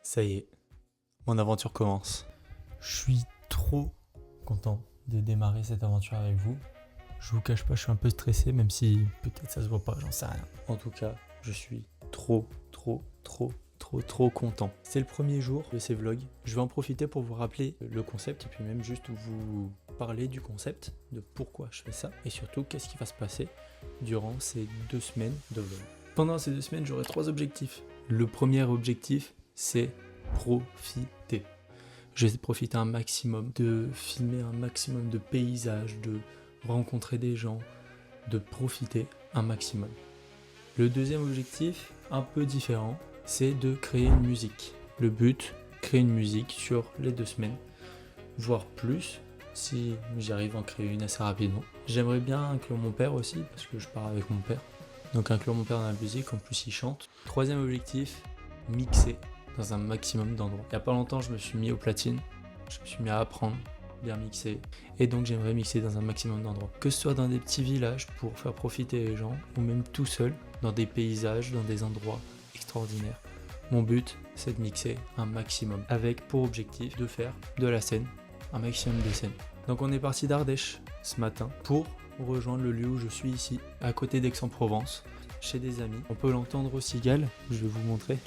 Ça y est, mon aventure commence. Je suis trop content de démarrer cette aventure avec vous. Je vous cache pas, je suis un peu stressé, même si peut-être ça se voit pas, j'en sais rien. En tout cas, je suis trop content. C'est le premier jour de ces vlogs. Je vais en profiter pour vous rappeler le concept et puis même juste vous parler du concept, de pourquoi je fais ça et surtout qu'est-ce qui va se passer durant ces 2 semaines de vlog. Pendant ces 2 semaines, j'aurai 3 objectifs. Le premier objectif, c'est profiter. Je vais profiter un maximum, de filmer un maximum de paysages, de rencontrer des gens, de profiter un maximum. Le deuxième objectif, un peu différent, c'est de créer une musique. Le but, créer une musique sur les 2 semaines, voire plus, si j'arrive à en créer une assez rapidement. J'aimerais bien inclure mon père aussi, parce que je pars avec mon père. Donc inclure mon père dans la musique, en plus il chante. Troisième objectif, mixer dans un maximum d'endroits. Il n'y a pas longtemps, je me suis mis aux platines, je me suis mis à apprendre, bien mixer, et donc j'aimerais mixer dans un maximum d'endroits. Que ce soit dans des petits villages pour faire profiter les gens, ou même tout seul, dans des paysages, dans des endroits extraordinaires. Mon but, c'est de mixer un maximum, avec pour objectif de faire de la scène, un maximum de scènes. Donc on est parti d'Ardèche ce matin pour rejoindre le lieu où je suis ici, à côté d'Aix-en-Provence, chez des amis. On peut l'entendre aux cigales, je vais vous montrer.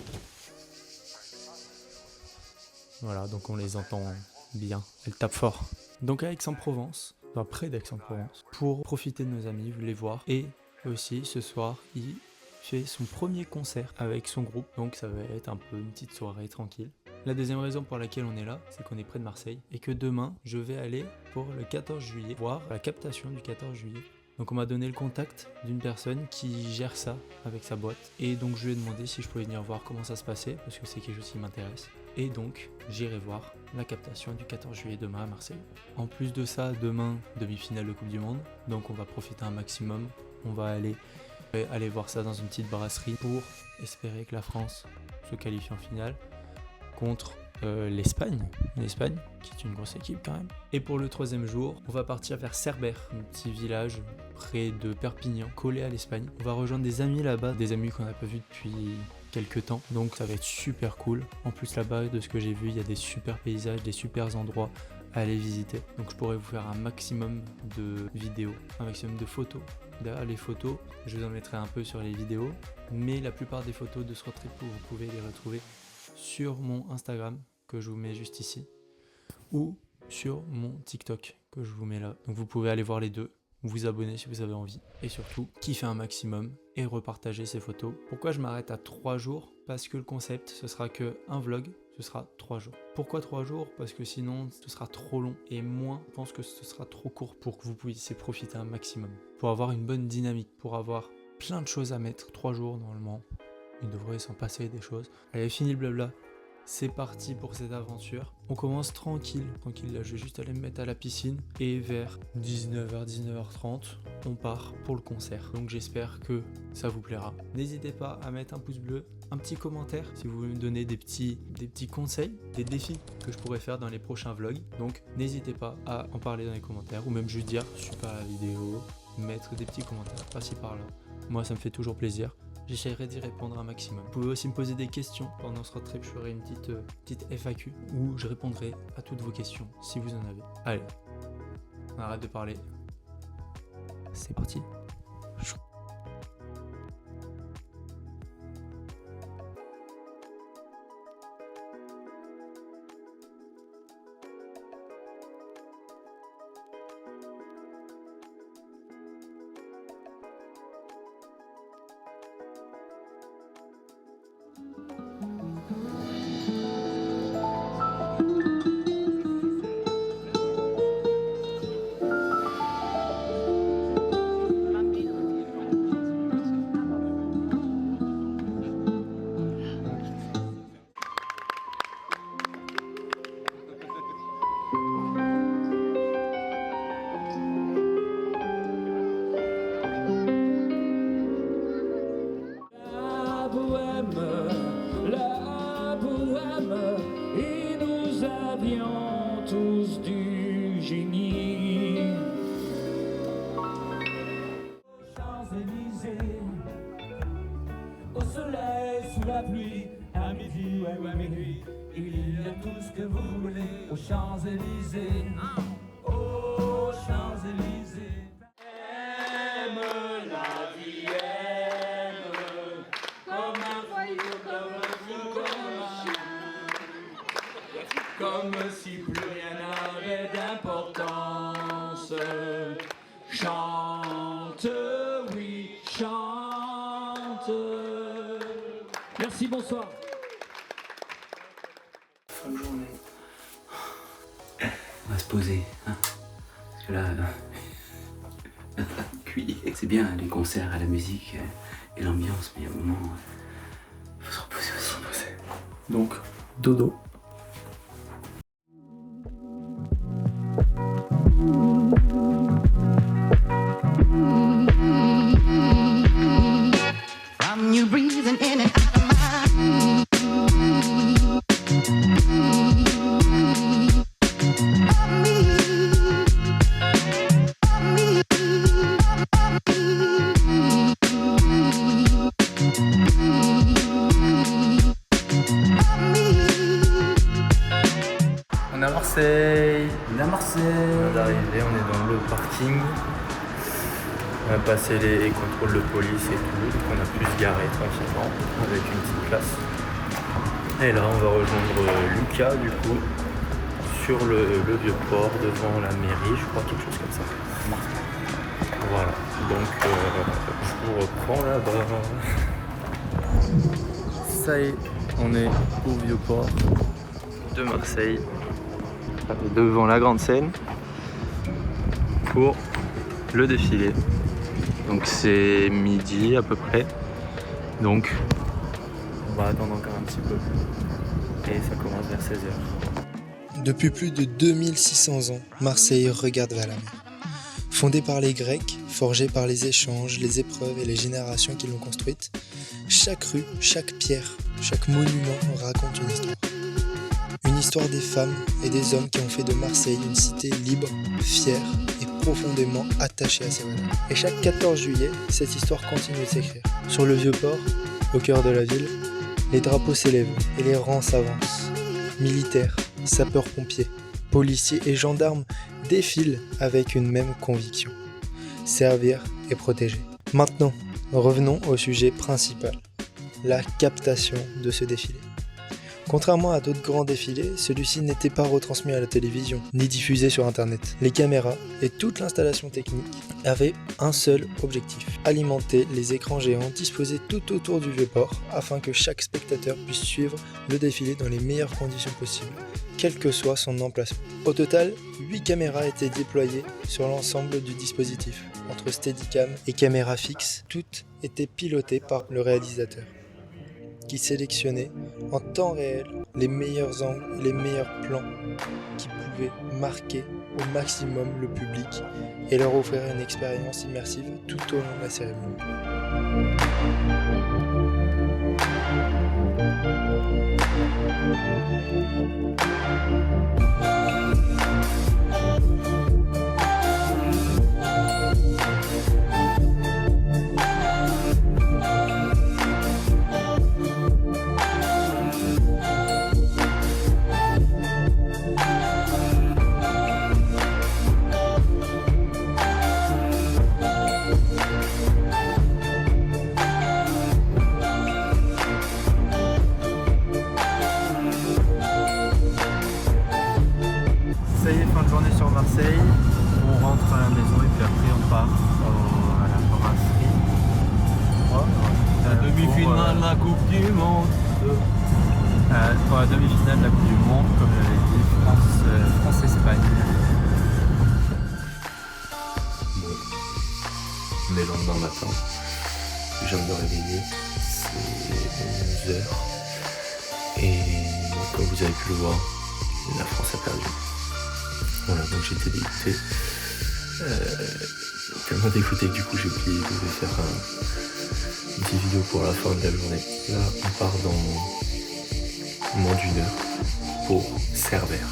Voilà, donc on les entend bien, elles tapent fort. Donc à Aix-en-Provence, enfin près d'Aix-en-Provence, pour profiter de nos amis, les voir. Et aussi ce soir, il fait son premier concert avec son groupe, donc ça va être un peu une petite soirée tranquille. La deuxième raison pour laquelle on est là, c'est qu'on est près de Marseille et que demain, je vais aller pour le 14 juillet, voir la captation du 14 juillet. Donc on m'a donné le contact d'une personne qui gère ça avec sa boîte. Et donc je lui ai demandé si je pouvais venir voir comment ça se passait, parce que c'est quelque chose qui m'intéresse. Et donc j'irai voir la captation du 14 juillet demain à Marseille. En plus de ça, demain, demi-finale de Coupe du Monde. Donc on va profiter un maximum. On va aller voir ça dans une petite brasserie pour espérer que la France se qualifie en finale contre l'Espagne, qui est une grosse équipe quand même. Et pour le troisième jour, on va partir vers Cerbère, un petit village près de Perpignan, collé à l'Espagne. On va rejoindre des amis là-bas, des amis qu'on n'a pas vus depuis quelques temps, donc ça va être super cool. En plus là-bas, de ce que j'ai vu, il y a des super paysages, des super endroits à aller visiter. Donc je pourrais vous faire un maximum de vidéos, un maximum de photos. D'ailleurs les photos, je vous en mettrai un peu sur les vidéos, mais la plupart des photos de ce road trip, vous pouvez les retrouver sur mon Instagram que je vous mets juste ici ou sur mon TikTok que je vous mets là. Donc vous pouvez aller voir les deux, vous abonner si vous avez envie et surtout kiffer un maximum et repartager ces photos. Pourquoi je m'arrête à 3 jours? Parce que le concept ce sera que un vlog, ce sera 3 jours. Pourquoi 3 jours? Parce que sinon ce sera trop long et moi je pense que ce sera trop court pour que vous puissiez profiter un maximum. Pour avoir une bonne dynamique, pour avoir plein de choses à mettre. 3 jours normalement. Il devrait s'en passer des choses. Allez, fini le blabla. C'est parti pour cette aventure. On commence tranquille. Là, je vais juste aller me mettre à la piscine. Et vers 19h, 19h30, on part pour le concert. Donc j'espère que ça vous plaira. N'hésitez pas à mettre un pouce bleu, un petit commentaire si vous voulez me donner des petits conseils, des défis que je pourrais faire dans les prochains vlogs. Donc n'hésitez pas à en parler dans les commentaires ou même juste dire super la vidéo, mettre des petits commentaires par-ci par-là. Moi, ça me fait toujours plaisir. J'essaierai d'y répondre un maximum. Vous pouvez aussi me poser des questions. Pendant ce road trip, je ferai une petite FAQ où je répondrai à toutes vos questions si vous en avez. Allez, on arrête de parler. C'est parti. Et nous avions tous du génie. Champs-Élysées, au soleil, sous la pluie, à midi ou à minuit, il y a tout ce que vous voulez aux Champs-Élysées. Aux Champs-Élysées. Aime la vie, aime comme un fou, comme un fou, comme si plus rien n'avait d'importance. Chante, oui, chante. Merci, bonsoir. Fin de journée. On va se poser, hein. Parce que là, cuit. C'est bien les concerts, la musique et l'ambiance, mais il y a un moment, faut se reposer aussi. Donc, dodo. From you breathing in and out of my On est à Marseille. On est à Marseille. On vient d'arriver, on est dans le parking. On a passé les contrôles de police et tout, donc on a pu se garer tranquillement avec une petite place. Et là on va rejoindre Lucas du coup sur le vieux port devant la mairie, je crois, quelque chose comme ça. Voilà, donc je vous reprends là-bas. Ça y est, on est au vieux port de Marseille, devant la grande scène pour le défilé. Donc c'est midi à peu près, donc on va attendre encore un petit peu et ça commence vers 16h. Depuis plus de 2600 ans, Marseille regarde vers la mer. Fondée par les Grecs, forgée par les échanges, les épreuves et les générations qui l'ont construite, chaque rue, chaque pierre, chaque monument raconte une histoire. Une histoire des femmes et des hommes qui ont fait de Marseille une cité libre, fière et profondément attachée à ses valeurs. Et chaque 14 juillet, cette histoire continue de s'écrire. Sur le vieux port, au cœur de la ville, les drapeaux s'élèvent et les rangs s'avancent. Militaires, sapeurs-pompiers, policiers et gendarmes défilent avec une même conviction: servir et protéger. Maintenant, revenons au sujet principal, la captation de ce défilé. Contrairement à d'autres grands défilés, celui-ci n'était pas retransmis à la télévision, ni diffusé sur internet. Les caméras et toute l'installation technique avaient un seul objectif: alimenter les écrans géants disposés tout autour du vieux port afin que chaque spectateur puisse suivre le défilé dans les meilleures conditions possibles, quel que soit son emplacement. Au total, 8 caméras étaient déployées sur l'ensemble du dispositif, entre Steadicam et caméra fixe. Toutes étaient pilotées par le réalisateur, qui sélectionnait en temps réel les meilleurs angles et les meilleurs plans qui pouvaient marquer au maximum le public et leur offrir une expérience immersive tout au long de la cérémonie. Ça y est, fin de journée sur Marseille. On rentre à la maison et puis après on part à la brasserie. La demi-finale de la Coupe du Monde. Pour la demi-finale de la Coupe du Monde, comme j'avais dit, France-Espagne. Bon, on est le lendemain matin. Je viens de me réveiller. C'est 11h. Et donc, comme vous avez pu le voir, la France a perdu. Voilà, donc j'étais dégoûté. Tellement dégoûté que du coup j'ai oublié de faire une petite vidéo pour la fin de la journée. Là, on part dans moins d'une heure pour Cerbère.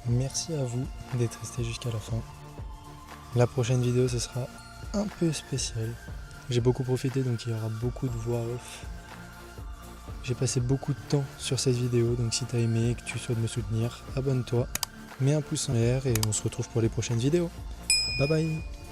Merci à vous d'être resté jusqu'à la fin. La prochaine vidéo, ce sera un peu spécial. J'ai beaucoup profité, donc il y aura beaucoup de voix off. J'ai passé beaucoup de temps sur cette vidéo, donc si tu as aimé et que tu souhaites me soutenir, abonne-toi, mets un pouce en l'air et on se retrouve pour les prochaines vidéos. Bye bye.